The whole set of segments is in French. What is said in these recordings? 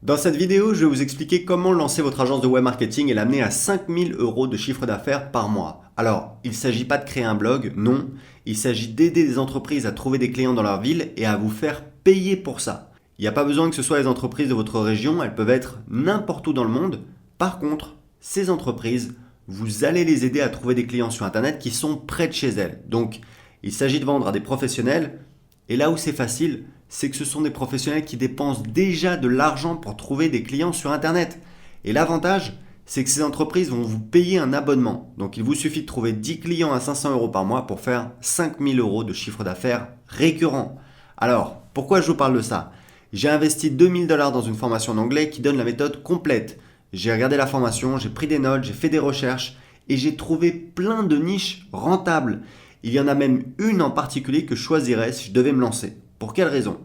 Dans cette vidéo, je vais vous expliquer comment lancer votre agence de web marketing et l'amener à 5000 euros de chiffre d'affaires par mois. Alors, il ne s'agit pas de créer un blog, non. Il s'agit d'aider des entreprises à trouver des clients dans leur ville et à vous faire payer pour ça. Il n'y a pas besoin que ce soit les entreprises de votre région, elles peuvent être n'importe où dans le monde. Par contre, ces entreprises, vous allez les aider à trouver des clients sur Internet qui sont près de chez elles. Donc, il s'agit de vendre à des professionnels. Et là où c'est facile, c'est que ce sont des professionnels qui dépensent déjà de l'argent pour trouver des clients sur Internet. Et l'avantage, c'est que ces entreprises vont vous payer un abonnement. Donc il vous suffit de trouver 10 clients à 500 euros par mois pour faire 5000 euros de chiffre d'affaires récurrent. Alors, pourquoi je vous parle de ça? J'ai investi 2000 $ dans une formation d'anglais qui donne la méthode complète. J'ai regardé la formation, j'ai pris des notes, j'ai fait des recherches et j'ai trouvé plein de niches rentables. Il y en a même une en particulier que je choisirais si je devais me lancer. Pour quelle raison?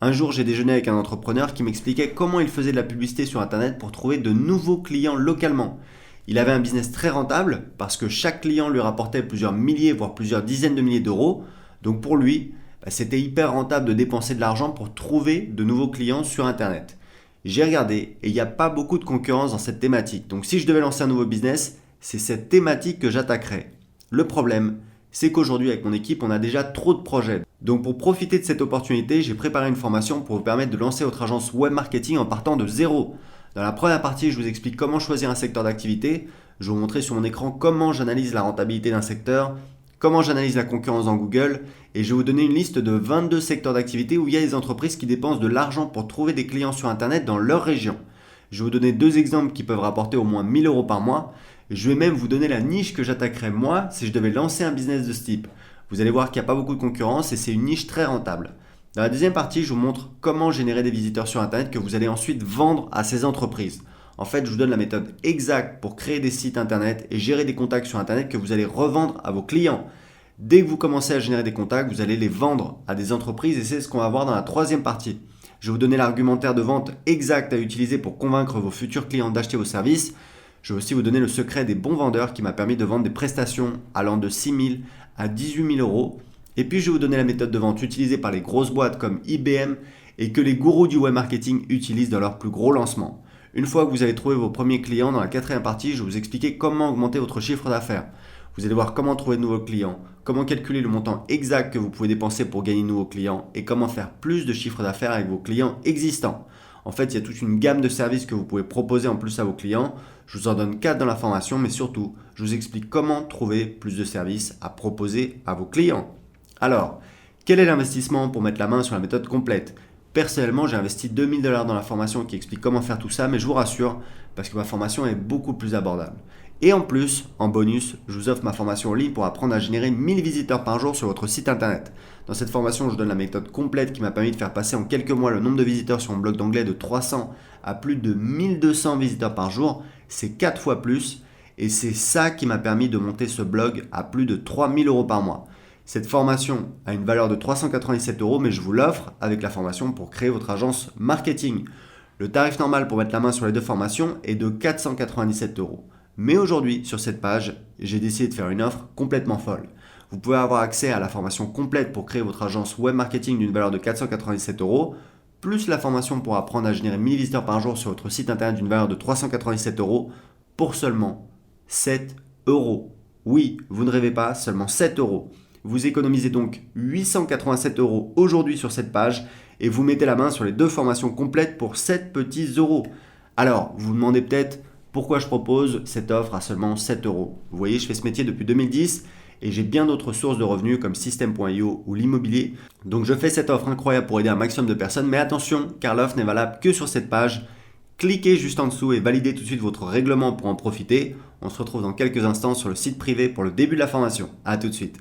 Un jour, j'ai déjeuné avec un entrepreneur qui m'expliquait comment il faisait de la publicité sur Internet pour trouver de nouveaux clients localement. Il avait un business très rentable parce que chaque client lui rapportait plusieurs milliers, voire plusieurs dizaines de milliers d'euros. Donc pour lui, c'était hyper rentable de dépenser de l'argent pour trouver de nouveaux clients sur Internet. J'ai regardé et il n'y a pas beaucoup de concurrence dans cette thématique. Donc si je devais lancer un nouveau business, c'est cette thématique que j'attaquerais. Le problème, c'est qu'aujourd'hui avec mon équipe, on a déjà trop de projets. Donc pour profiter de cette opportunité, j'ai préparé une formation pour vous permettre de lancer votre agence web marketing en partant de zéro. Dans la première partie, je vous explique comment choisir un secteur d'activité. Je vais vous montrer sur mon écran comment j'analyse la rentabilité d'un secteur, comment j'analyse la concurrence dans Google, et je vais vous donner une liste de 22 secteurs d'activité où il y a des entreprises qui dépensent de l'argent pour trouver des clients sur Internet dans leur région. Je vais vous donner deux exemples qui peuvent rapporter au moins 1000 euros par mois. Je vais même vous donner la niche que j'attaquerais moi si je devais lancer un business de ce type. Vous allez voir qu'il n'y a pas beaucoup de concurrence et c'est une niche très rentable. Dans la deuxième partie, je vous montre comment générer des visiteurs sur Internet que vous allez ensuite vendre à ces entreprises. En fait, je vous donne la méthode exacte pour créer des sites Internet et gérer des contacts sur Internet que vous allez revendre à vos clients. Dès que vous commencez à générer des contacts, vous allez les vendre à des entreprises et c'est ce qu'on va voir dans la troisième partie. Je vais vous donner l'argumentaire de vente exact à utiliser pour convaincre vos futurs clients d'acheter vos services. Je vais aussi vous donner le secret des bons vendeurs qui m'a permis de vendre des prestations allant de 6 000 à 18 000 euros. Et puis je vais vous donner la méthode de vente utilisée par les grosses boîtes comme IBM et que les gourous du web marketing utilisent dans leurs plus gros lancements. Une fois que vous avez trouvé vos premiers clients, dans la quatrième partie, je vais vous expliquer comment augmenter votre chiffre d'affaires. Vous allez voir comment trouver de nouveaux clients, comment calculer le montant exact que vous pouvez dépenser pour gagner de nouveaux clients et comment faire plus de chiffre d'affaires avec vos clients existants. En fait, il y a toute une gamme de services que vous pouvez proposer en plus à vos clients. Je vous en donne 4 dans la formation, mais surtout, je vous explique comment trouver plus de services à proposer à vos clients. Alors, quel est l'investissement pour mettre la main sur la méthode complète? Personnellement, j'ai investi 2000 $ dans la formation qui explique comment faire tout ça, mais je vous rassure, parce que ma formation est beaucoup plus abordable. Et en plus, en bonus, je vous offre ma formation en ligne pour apprendre à générer 1000 visiteurs par jour sur votre site internet. Dans cette formation, je vous donne la méthode complète qui m'a permis de faire passer en quelques mois le nombre de visiteurs sur mon blog d'anglais de 300 à plus de 1200 visiteurs par jour. C'est 4 fois plus et c'est ça qui m'a permis de monter ce blog à plus de 3000 euros par mois. Cette formation a une valeur de 397 euros, mais je vous l'offre avec la formation pour créer votre agence marketing. Le tarif normal pour mettre la main sur les deux formations est de 497 euros. Mais aujourd'hui, sur cette page, j'ai décidé de faire une offre complètement folle. Vous pouvez avoir accès à la formation complète pour créer votre agence web marketing d'une valeur de 497 euros, plus la formation pour apprendre à générer 1000 visiteurs par jour sur votre site internet d'une valeur de 397 euros pour seulement 7 euros. Oui, vous ne rêvez pas, seulement 7 euros. Vous économisez donc 887 euros aujourd'hui sur cette page et vous mettez la main sur les deux formations complètes pour 7 petits euros. Alors, vous vous demandez peut-être pourquoi je propose cette offre à seulement 7 euros. Vous voyez, je fais ce métier depuis 2010 et j'ai bien d'autres sources de revenus comme System.io ou l'immobilier. Donc je fais cette offre incroyable pour aider un maximum de personnes. Mais attention, car l'offre n'est valable que sur cette page. Cliquez juste en dessous et validez tout de suite votre règlement pour en profiter. On se retrouve dans quelques instants sur le site privé pour le début de la formation. A tout de suite.